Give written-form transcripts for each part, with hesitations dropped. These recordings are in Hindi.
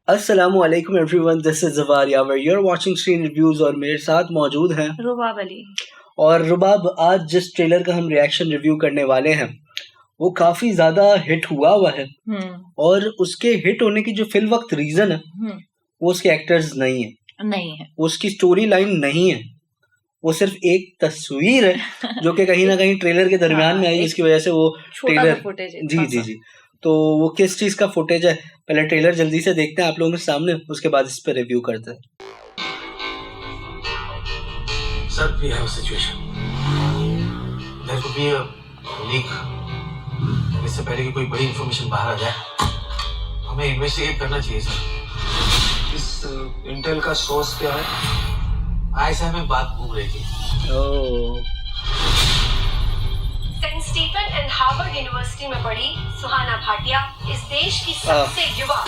अस्सलामुअलैकुम एवरीवन, दिस इज जवार यावर, यूर वाचिंग स्क्रीन रिव्यूज और मेरे साथ मौजूद हैं रुबाब अली। और रुबाब, आज जिस ट्रेलर का हम रिएक्शन रिव्यू करने वाले हैं वो काफी ज्यादा हिट हुआ है और उसके हिट होने की जो फिल वक्त रीजन है वो उसके एक्टर्स नहीं है, वो उसकी स्टोरी लाइन नहीं है, वो सिर्फ एक तस्वीर है जो कि कहीं ना कहीं ट्रेलर के दरमियान में आई, जिसकी वजह से वो ट्रेलर जी तो वो किस चीज का फुटेज है, पहले ट्रेलर जल्दी से देखते हैं आप लोगों के सामने, उसके बाद इस पर रिव्यू करते हैं। Sir, we have a situation. There could be a leak. इससे पहले कि कोई बड़ी इंफॉर्मेशन बाहर आ जाए, हमें इन्वेस्टिगेट करना चाहिए सर। इस इंटेल का सोर्स क्या है? ऐसा हमें बात घूम रही थी। Saint Stephen and Harvard university में पढ़ी सुहाना भाटिया इस देश की सबसे युवा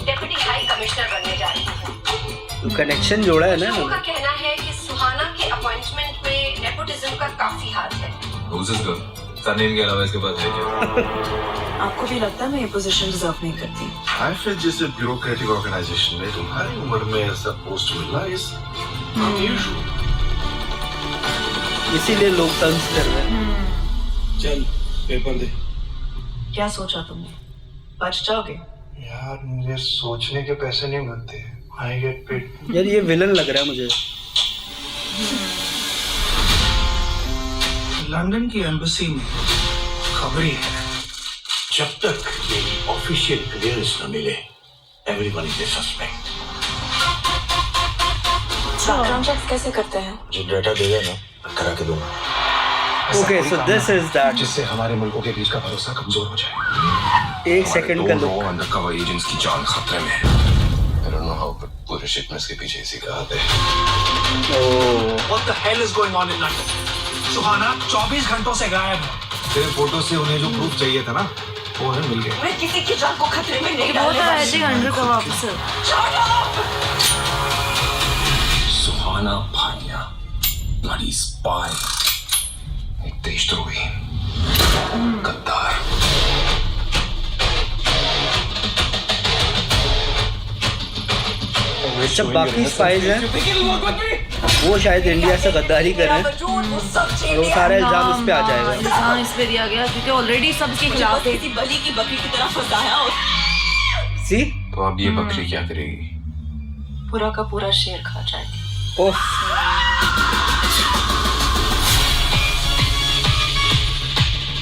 डेप्यूटी हाई कमिश्नर बनने जा रही है। तो कनेक्शन जोड़ा है ना। उनका कहना है कि सुहाना के अपॉइंटमेंट में नेपोटिज्म का काफी हाथ है। सरनेम के अलावा इसके पास है क्या? आपको भी लगता है मैं ये पोजीशन डिजर्व नहीं करती? आई फील जैसे ब्यूरोक्रेटिक ऑर्गेनाइजेशन में तुम्हारी उम्र में ऐसा पोस्ट मिलना इज अनयूजुअल, इसीलिए लोग तंज कर रहे हैं। चल पेपर दे। क्या सोचा तुमने, बच जाओगे? यार मुझे सोचने के पैसे नहीं मिलते, आई गेट पेड। यार ये विलन लग रहा है मुझे। लंदन की एम्बेसी में खबरी है, जब तक ये ऑफिशियल क्लियरेंस न मिले everyone is a suspect. Background check कैसे करते हैं? जो डाटा देगा ना करा के दूंगा। Okay, so this is that, जिससे हमारे मुल्कों के बीच का भरोसा कमजोर हो जाए। एक सेकंड का लुक। अंडरकवर एजेंट्स की जान खतरे में है। I don't know how but पूरे शिपमेंट्स के पीछे इसी का हाथ है। What the hell is going on in London? सुहाना 24 घंटों से गायब है। तेरे फोटो से उन्हें जो प्रूफ चाहिए था ना वो उन्हें मिल गया। मैं किसी की जान को खतरे में नहीं डालने वाली। अंडरकवर ऑफिसर सुहाना भाटिया, ब्लडी स्पाई, एक देशद्रोही, गद्दार। जब बाकी स्पाइज हैं वो शायद इंडिया से गद्दारी कर रहे हैं और वो सारा इल्जाम इस पे आ जाएगा। इल्जाम इस पे दिया गया क्योंकि ऑलरेडी सबके खिलाफ किसी बली की बकरी की तरह फंसाया और सी तो अब ये बकरी क्या करेगी? पूरा का पूरा शेर खा जाएगी। ओह,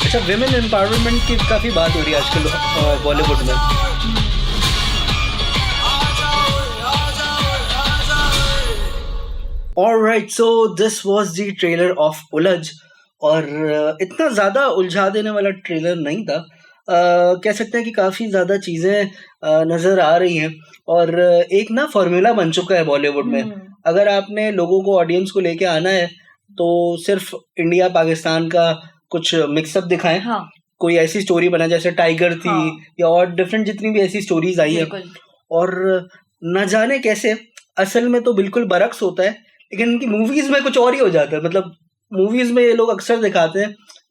अच्छा, विमेन एम्पावरमेंट की काफी बात हो रही है आजकल बॉलीवुड में। Alright, so this was the trailer of उलझ, और इतना ज़्यादा उलझा देने वाला ट्रेलर नहीं था। कह सकते हैं कि काफ़ी ज़्यादा चीज़ें नज़र आ रही हैं और एक ना फॉर्मूला बन चुका है बॉलीवुड में। अगर आपने लोगों को, ऑडियंस को लेके आना है तो सिर्फ इंडिया पाकिस्तान का कुछ मिक्सअप दिखाएं। हाँ। कोई ऐसी स्टोरी बना जैसे टाइगर थी। हाँ। या और डिफरेंट जितनी भी ऐसी स्टोरीज आई है, और न जाने कैसे असल में तो बिल्कुल बरक्स होता है, लेकिन इनकी मूवीज में कुछ और ही हो जाता है। मतलब मूवीज में ये लोग अक्सर दिखाते हैं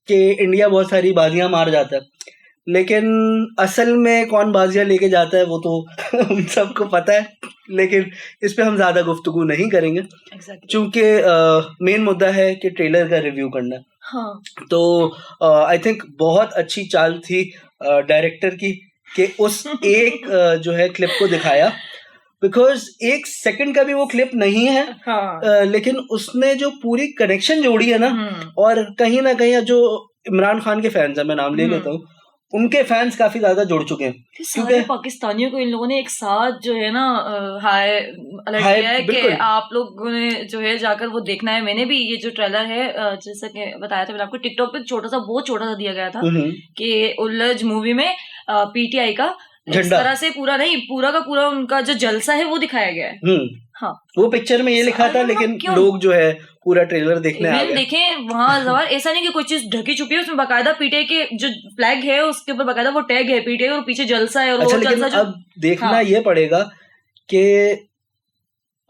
कि इंडिया बहुत सारी बाजियां मार जाता है, लेकिन असल में कौन बाजियां लेके जाता है वो तो हम सबको पता है, लेकिन इस पे हम ज्यादा गुफ्तगू नहीं करेंगे क्योंकि मेन मुद्दा है कि ट्रेलर का रिव्यू करना। हाँ। तो आई थिंक बहुत अच्छी चाल थी डायरेक्टर की कि उस एक जो है क्लिप को दिखाया, बिकॉज एक सेकंड का भी वो क्लिप नहीं है। हाँ। लेकिन उसने जो पूरी कनेक्शन जोड़ी है ना, और कहीं ना कहीं जो इमरान खान के फैंस हैं, मैं नाम ले लेता हूँ, उनके फैंस काफी ज्यादा जुड़ चुके हैं क्योंकि पाकिस्तानियों को इन लोगों ने एक साथ जो है ना हाय अलर्ट किया है कि आप लोगों ने जो है जाकर वो देखना है। मैंने भी ये जो ट्रेलर है जैसा कि बताया था मैंने आपको, टिकटॉक पे बहुत छोटा सा दिया गया था कि उलझ मूवी में पीटीआई का इस तरह से पूरा का पूरा उनका जो जलसा है वो दिखाया गया है। हाँ, वो पिक्चर में ये लिखा था, लेकिन लोग जो है पूरा ट्रेलर देखने आ गए। देखें वहाँ जवार, ऐसा नहीं कि कोई चीज ढकी छुपी है, उसमें बाकायदा पीटीआई के जो फ्लैग है उसके ऊपर बाकायदा वो टैग है पीटीआई, और पीछे जलसा है। और अच्छा, वो लेकिन जलसा अब देखना ये पड़ेगा कि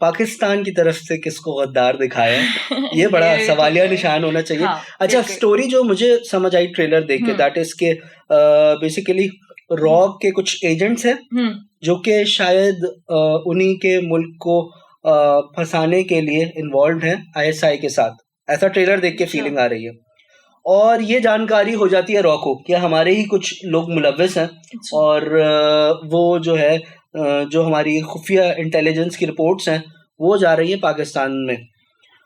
पाकिस्तान की तरफ से किसको गद्दार दिखाया है, ये बड़ा सवालिया निशान होना चाहिए। अच्छा, स्टोरी जो मुझे समझ आई ट्रेलर देख के, दैट इज के बेसिकली रॉक के कुछ एजेंट्स हैं जो कि शायद उन्हीं के मुल्क को फंसाने के लिए इन्वॉल्व हैं ISI के साथ, ऐसा ट्रेलर देख के फीलिंग आ रही है। और ये जानकारी हो जाती है रॉ को कि हमारे ही कुछ लोग मुलव्वस हैं और वो जो है जो हमारी खुफिया इंटेलिजेंस की रिपोर्ट्स हैं वो जा रही है पाकिस्तान में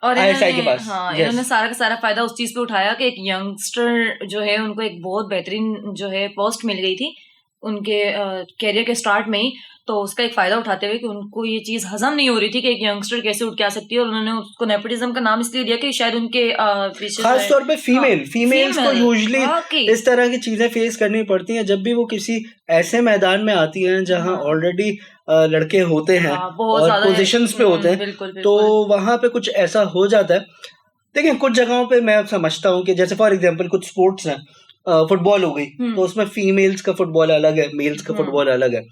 और ISI के पास। इन्होंने सारा का सारा फायदा उस चीज पे उठाया कि एक यंगस्टर जो है उनको एक बहुत बेहतरीन जो है पोस्ट मिल गई थी उनके कैरियर के स्टार्ट में ही, तो उसका एक फायदा उठाते हुए कि उनको ये चीज हजम नहीं हो रही थी कि एक यंगस्टर कैसे उठ के आ सकती है, और उन्होंने उसको नेपोटिज्म का नाम इसलिए दिया कि शायद उनके पीछे खास तौर पे फीमेल्स को यूजुअली इस तरह की चीजें फेस करनी पड़ती हैं जब भी वो किसी ऐसे मैदान में आती हैं जहां ऑलरेडी लड़के होते हैं और पोजीशंस पे होते हैं, तो वहां पे कुछ ऐसा हो जाता है। देखिए कुछ जगहों पे मैं समझता हूँ कि जैसे फॉर एग्जांपल कुछ स्पोर्ट्स हैं, फुटबॉल हो गई तो उसमें फीमेल्स का फुटबॉल अलग है, मेल्स का फुटबॉल अलग है,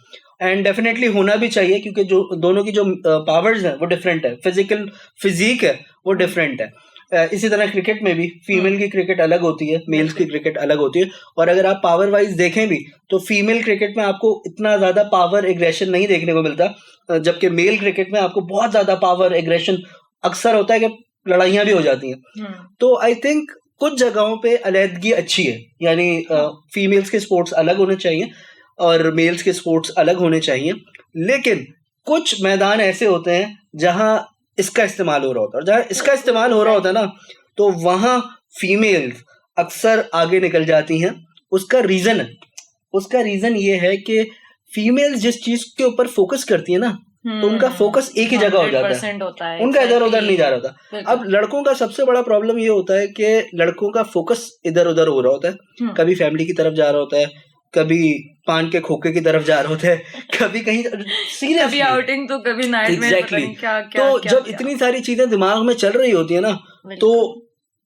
एंड डेफिनेटली होना भी चाहिए क्योंकि जो दोनों की जो पावर्स हैं वो डिफरेंट है, फिजिक है वो डिफरेंट है। इसी तरह क्रिकेट में भी फीमेल की क्रिकेट अलग होती है, मेल्स की क्रिकेट अलग होती है, और अगर आप पावर वाइज देखें भी तो फीमेल क्रिकेट में आपको इतना ज्यादा पावर एग्रेशन नहीं देखने को मिलता, जबकि मेल क्रिकेट में आपको बहुत ज्यादा पावर एग्रेशन अक्सर होता है कि लड़ाइयां भी हो जाती हैं। तो आई थिंक कुछ जगहों पे अलहदगी अच्छी है, यानी फीमेल्स के स्पोर्ट्स अलग होने चाहिए और मेल्स के स्पोर्ट्स अलग होने चाहिए, लेकिन कुछ मैदान ऐसे होते हैं जहां इसका इस्तेमाल हो रहा होता है, और जहां इसका इस्तेमाल हो रहा होता है ना तो वहां फीमेल्स अक्सर आगे निकल जाती हैं। उसका रीजन ये है कि फीमेल्स जिस चीज के ऊपर फोकस करती है ना तो उनका फोकस एक ही जगह हो जाता है, उनका इधर उधर नहीं जा रहा होता। अब लड़कों का सबसे बड़ा प्रॉब्लम ये होता है कि लड़कों का फोकस इधर उधर हो रहा होता है, कभी फैमिली की तरफ जा रहा होता है, कभी पान के खोखे की तरफ जा रहा होता है, कभी कहीं सीरियस, कभी आउटिंग तो कभी नाइट में, एग्जैक्टली। क्या तो जब इतनी सारी चीजें दिमाग में चल रही होती है ना, तो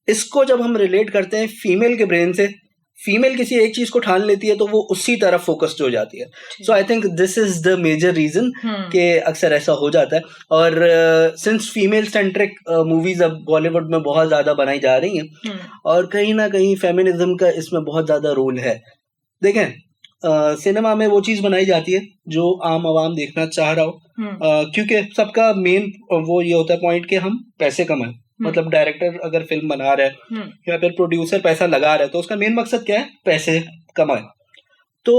इसको जब हम रिलेट करते हैं फीमेल के ब्रेन से, फीमेल किसी एक चीज को ठान लेती है तो वो उसी तरफ फोकस्ड हो जाती है। So I think this is the major reason कि अक्सर ऐसा हो जाता है। और सिंस फीमेल सेंट्रिक मूवीज अब बॉलीवुड में बहुत ज्यादा बनाई जा रही हैं और कहीं ना कहीं फेमिनिज्म का इसमें बहुत ज्यादा रोल है। देखें सिनेमा में वो चीज बनाई जाती है जो आम आवाम देखना चाह रहा हो, क्योंकि सबका मेन वो ये होता है पॉइंट कि हम पैसे कमाएं। मतलब डायरेक्टर अगर फिल्म बना रहा है या फिर प्रोड्यूसर पैसा लगा रहा है तो उसका मेन मकसद क्या है, पैसे कमाए। तो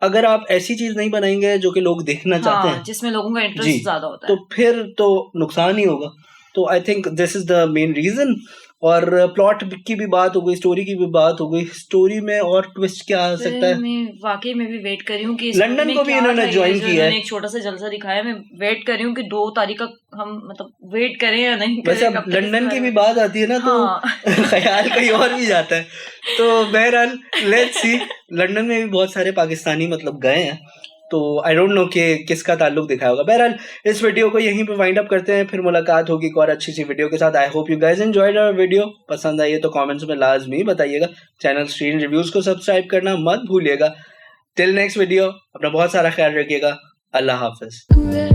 अगर आप ऐसी चीज नहीं बनाएंगे जो कि लोग देखना चाहते हैं, जिसमें लोगों का इंटरेस्ट ज्यादा होता है, तो फिर तो नुकसान ही होगा। तो I think this is the main reason. और प्लॉट की भी बात हो गई, स्टोरी की भी बात हो गई, स्टोरी में और ट्विस्ट क्या आ सकता है। मैं वाकई में भी वेट कर रही हूँ कि लंदन को भी इन्होंने ज्वाइन किया है, एक छोटा सा जलसा दिखाया। मैं वेट कर रही हूँ कि 2 तारीख का हम मतलब वेट करें या नहीं करें। वैसे अब लंदन की भी बात आती है ना तो ख्याल कहीं और भी जाता है। तो बहरहाल लेट्स सी, लंदन में भी बहुत सारे पाकिस्तानी मतलब गए हैं, तो आई डोंट नो कि किसका ताल्लुक दिखाया होगा। बहरहाल इस वीडियो को यहीं पे वाइंड अप करते हैं, फिर मुलाकात होगी एक और अच्छी सी वीडियो के साथ। I hope you guys enjoyed our video. पसंद आई है तो कमेंट्स में लाजमी बताइएगा। चैनल स्क्रीन रिव्यूज को सब्सक्राइब करना मत भूलिएगा। टिल नेक्स्ट वीडियो, अपना बहुत सारा ख्याल रखिएगा। अल्लाह हाफिज।